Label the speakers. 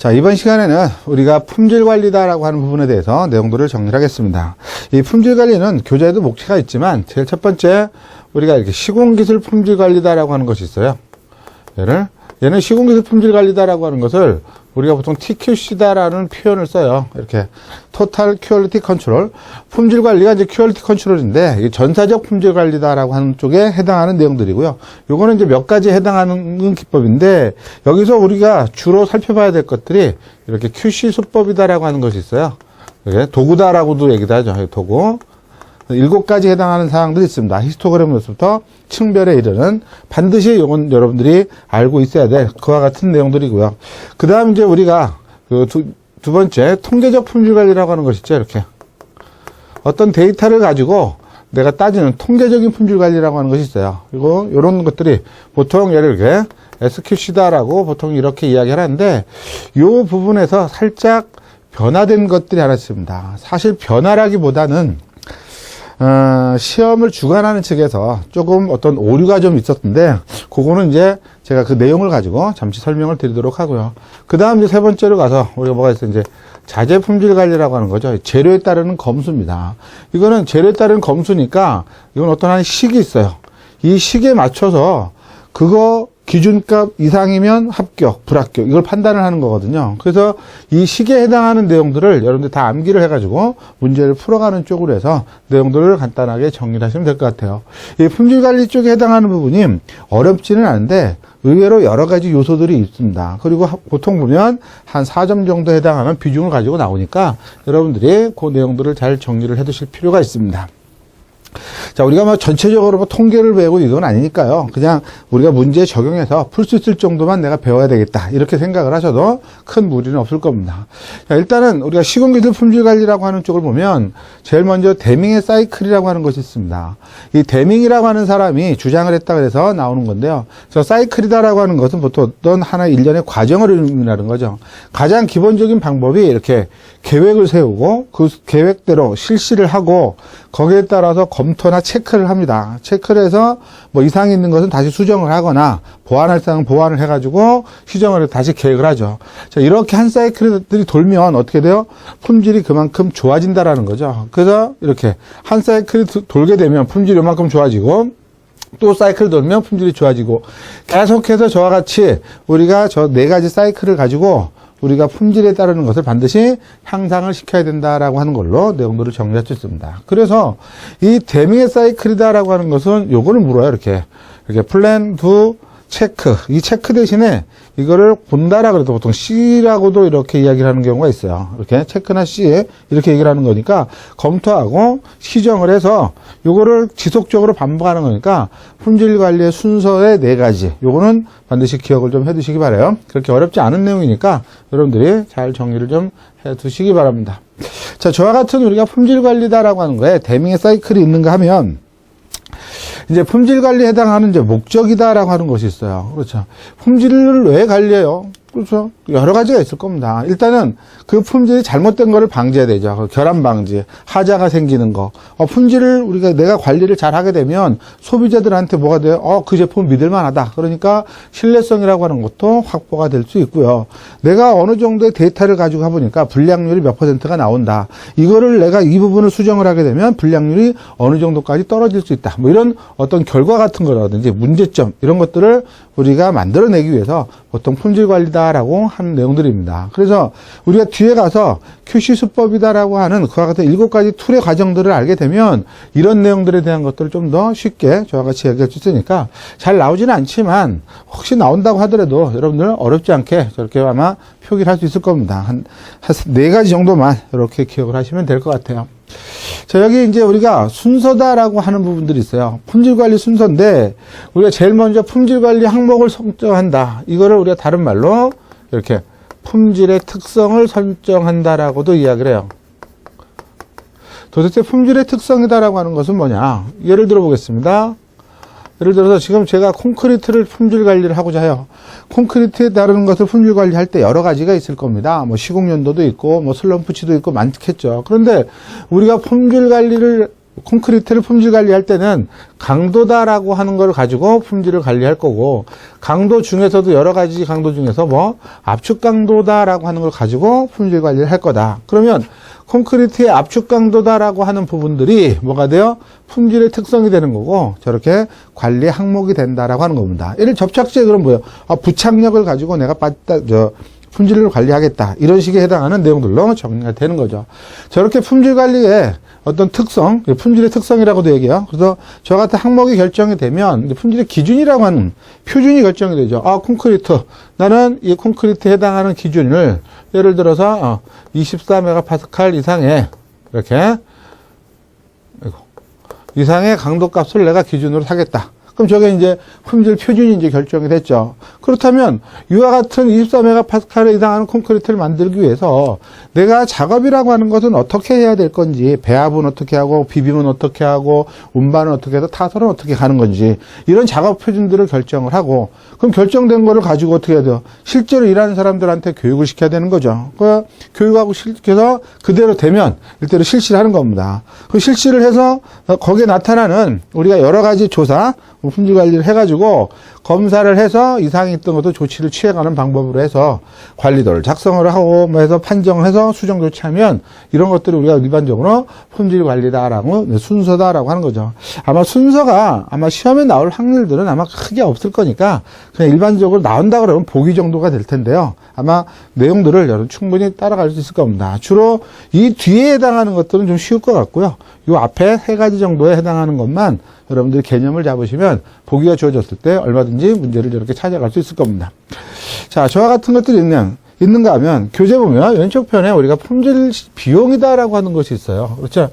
Speaker 1: 자, 이번 시간에는 우리가 품질 관리다라고 하는 부분에 대해서 내용들을 정리하겠습니다. 이 품질 관리는 교재에도 목차가 있지만 제일 첫 번째 우리가 이렇게 시공기술 품질 관리다라고 하는 것이 있어요. 얘는 시공기술 품질 관리다라고 하는 것을 우리가 보통 TQC다라는 표현을 써요. 이렇게 Total Quality Control. 품질 관리가 이제 Quality Control인데 이게 전사적 품질 관리다라고 하는 쪽에 해당하는 내용들이고요. 요거는 이제 몇 가지에 해당하는 기법인데 여기서 우리가 주로 살펴봐야 될 것들이 이렇게 QC 수법이다라고 하는 것이 있어요. 이게 도구다라고도 얘기도 하죠. 도구. 7가지 해당하는 사항들이 있습니다. 히스토그램으로부터 층별에 이르는 반드시 이건 여러분들이 알고 있어야 될 그와 같은 내용들이고요. 그 다음 이제 우리가 그 두 번째 통계적 품질 관리라고 하는 것이 있죠. 이렇게 어떤 데이터를 가지고 내가 따지는 통계적인 품질 관리라고 하는 것이 있어요. 그리고 이런 것들이 보통 예를 들게 SQC다라고 보통 이렇게 이야기를 하는데 이 부분에서 살짝 변화된 것들이 하나 있습니다. 사실 변화라기보다는 시험을 주관하는 측에서 조금 어떤 오류가 좀 있었는데, 그거는 이제 제가 그 내용을 가지고 잠시 설명을 드리도록 하고요. 그 다음 이제 세 번째로 가서 우리가 뭐가 있어요? 이제 자재 품질 관리라고 하는 거죠. 재료에 따르는 검수입니다. 이거는 재료에 따르는 검수니까 이건 어떤 한 식이 있어요. 이 식에 맞춰서 그거 기준값 이상이면 합격, 불합격 이걸 판단을 하는 거거든요. 그래서 이 식에 해당하는 내용들을 여러분들 다 암기를 해가지고 문제를 풀어가는 쪽으로 해서 내용들을 간단하게 정리를 하시면 될 것 같아요. 이 품질관리 쪽에 해당하는 부분이 어렵지는 않은데 의외로 여러 가지 요소들이 있습니다. 그리고 보통 보면 한 4점 정도 해당하는 비중을 가지고 나오니까 여러분들이 그 내용들을 잘 정리를 해 두실 필요가 있습니다. 자, 우리가 뭐 전체적으로 뭐 통계를 배우고 이건 아니니까요. 그냥 우리가 문제에 적용해서 풀 수 있을 정도만 내가 배워야 되겠다. 이렇게 생각을 하셔도 큰 무리는 없을 겁니다. 자, 일단은 우리가 시공기술 품질 관리라고 하는 쪽을 보면 제일 먼저 데밍의 사이클이라고 하는 것이 있습니다. 이 데밍이라고 하는 사람이 주장을 했다 그래서 나오는 건데요. 저 사이클이다라고 하는 것은 보통 어떤 하나의 일련의 과정을 의미하는 거죠. 가장 기본적인 방법이 이렇게 계획을 세우고 그 계획대로 실시를 하고 거기에 따라서 검토나 체크를 합니다. 체크를 해서 뭐 이상이 있는 것은 다시 수정을 하거나 보완할 사항은 보완을 해가지고 시정을 해서 다시 계획을 하죠. 자, 이렇게 한 사이클들이 돌면 어떻게 돼요? 품질이 그만큼 좋아진다라는 거죠. 그래서 이렇게 한 사이클이 돌게 되면 품질이 요만큼 좋아지고 또 사이클 돌면 품질이 좋아지고 계속해서 저와 같이 우리가 저 4가지 사이클을 가지고 우리가 품질에 따르는 것을 반드시 향상을 시켜야 된다라고 하는 걸로 내용들을 정리할 수 있습니다. 그래서 이 데밍의 사이클이다라고 하는 것은 요거를 물어요. 이렇게 플랜 투 체크. 이 체크 대신에 이거를 본다라 그래도 보통 C라고도 이렇게 이야기를 하는 경우가 있어요. 이렇게 체크나 C 이렇게 얘기를 하는 거니까 검토하고 시정을 해서 요거를 지속적으로 반복하는 거니까 품질 관리의 순서의 4가지. 요거는 반드시 기억을 좀 해두시기 바라요. 그렇게 어렵지 않은 내용이니까 여러분들이 잘 정리를 좀 해두시기 바랍니다. 자, 저와 같은 우리가 품질 관리다라고 하는 거에 데밍의 사이클이 있는가 하면 이제 품질 관리에 해당하는 이제 목적이다라고 하는 것이 있어요. 그렇죠. 품질을 왜 관리해요? 그렇죠. 여러 가지가 있을 겁니다. 일단은 그 품질이 잘못된 거를 방지해야 되죠. 결함 방지, 하자가 생기는 거. 품질을 우리가 내가 관리를 잘 하게 되면 소비자들한테 뭐가 돼요? 그 제품 믿을만하다. 그러니까 신뢰성이라고 하는 것도 확보가 될 수 있고요. 내가 어느 정도의 데이터를 가지고 가보니까 불량률이 몇 %가 나온다. 이거를 내가 이 부분을 수정을 하게 되면 불량률이 어느 정도까지 떨어질 수 있다. 뭐 이런 어떤 결과 같은 거라든지 문제점 이런 것들을 우리가 만들어내기 위해서 보통 품질 관리다라고 하는 내용들입니다. 그래서 우리가 뒤에 가서 QC 수법이다라고 하는 그와 같은 7가지 툴의 과정들을 알게 되면 이런 내용들에 대한 것들을 좀 더 쉽게 저와 같이 얘기할 수 있으니까 잘 나오지는 않지만 혹시 나온다고 하더라도 여러분들 어렵지 않게 저렇게 아마 표기를 할 수 있을 겁니다. 한 4가지 정도만 이렇게 기억을 하시면 될 것 같아요. 자, 여기 이제 우리가 순서다라고 하는 부분들이 있어요. 품질관리 순서인데, 우리가 제일 먼저 품질관리 항목을 설정한다. 이거를 우리가 다른 말로 이렇게 품질의 특성을 설정한다라고도 이야기를 해요. 도대체 품질의 특성이다라고 하는 것은 뭐냐? 예를 들어 보겠습니다. 예를 들어서 지금 제가 콘크리트를 품질 관리를 하고자 해요. 콘크리트에 따르는 것을 품질 관리할 때 여러 가지가 있을 겁니다. 뭐 시공 연도도 있고, 뭐 슬럼프치도 있고 많겠죠. 그런데 우리가 품질 관리를 콘크리트를 품질 관리할 때는 강도다라고 하는 걸 가지고 품질을 관리할 거고, 강도 중에서도 여러 가지 강도 중에서 뭐 압축 강도다라고 하는 걸 가지고 품질 관리를 할 거다. 그러면 콘크리트의 압축 강도다라고 하는 부분들이 뭐가 돼요? 품질의 특성이 되는 거고, 저렇게 관리 항목이 된다라고 하는 겁니다. 예를 접착제 그럼 뭐예요? 부착력을 가지고 내가 품질을 관리하겠다. 이런 식에 해당하는 내용들로 정리가 되는 거죠. 저렇게 품질 관리의 어떤 특성, 품질의 특성이라고도 얘기해요. 그래서 저 같은 항목이 결정이 되면 품질의 기준이라고 하는 표준이 결정이 되죠. 콘크리트. 나는 이 콘크리트에 해당하는 기준을 예를 들어서 24메가파스칼 이상의 이렇게 이상의 강도 값을 내가 기준으로 하겠다. 그럼 저게 이제 품질 표준이 이제 결정이 됐죠. 그렇다면 이와 같은 24메가파스칼에 해당하는 콘크리트를 만들기 위해서 내가 작업이라고 하는 것은 어떻게 해야 될 건지, 배합은 어떻게 하고, 비빔은 어떻게 하고, 운반은 어떻게 해서 타설은 어떻게 가는 건지, 이런 작업 표준들을 결정을 하고, 그럼 결정된 거를 가지고 어떻게 해야 돼요? 실제로 일하는 사람들한테 교육을 시켜야 되는 거죠. 그 교육하고 시켜서 그대로 되면 일대로 실시를 하는 겁니다. 그 실시를 해서 거기에 나타나는 우리가 여러 가지 조사, 품질 관리를 해가지고 검사를 해서 이상이 있던 것도 조치를 취해가는 방법으로 해서 관리도를 작성을 하고 뭐 해서 판정을 해서 수정 조치하면 이런 것들을 우리가 일반적으로 품질 관리다라고 순서다라고 하는 거죠. 아마 순서가 아마 시험에 나올 확률들은 아마 크게 없을 거니까 그냥 일반적으로 나온다 그러면 보기 정도가 될 텐데요. 아마 내용들을 여러분 충분히 따라갈 수 있을 겁니다. 주로 이 뒤에 해당하는 것들은 좀 쉬울 것 같고요. 이 앞에 3가지 정도에 해당하는 것만 여러분들이 개념을 잡으시면 보기가 주어졌을 때 얼마든지 문제를 이렇게 찾아갈 수 있을 겁니다. 자, 저와 같은 것들이 있는가 하면 교재 보면 왼쪽 편에 우리가 품질 비용이다라고 하는 것이 있어요. 그렇죠?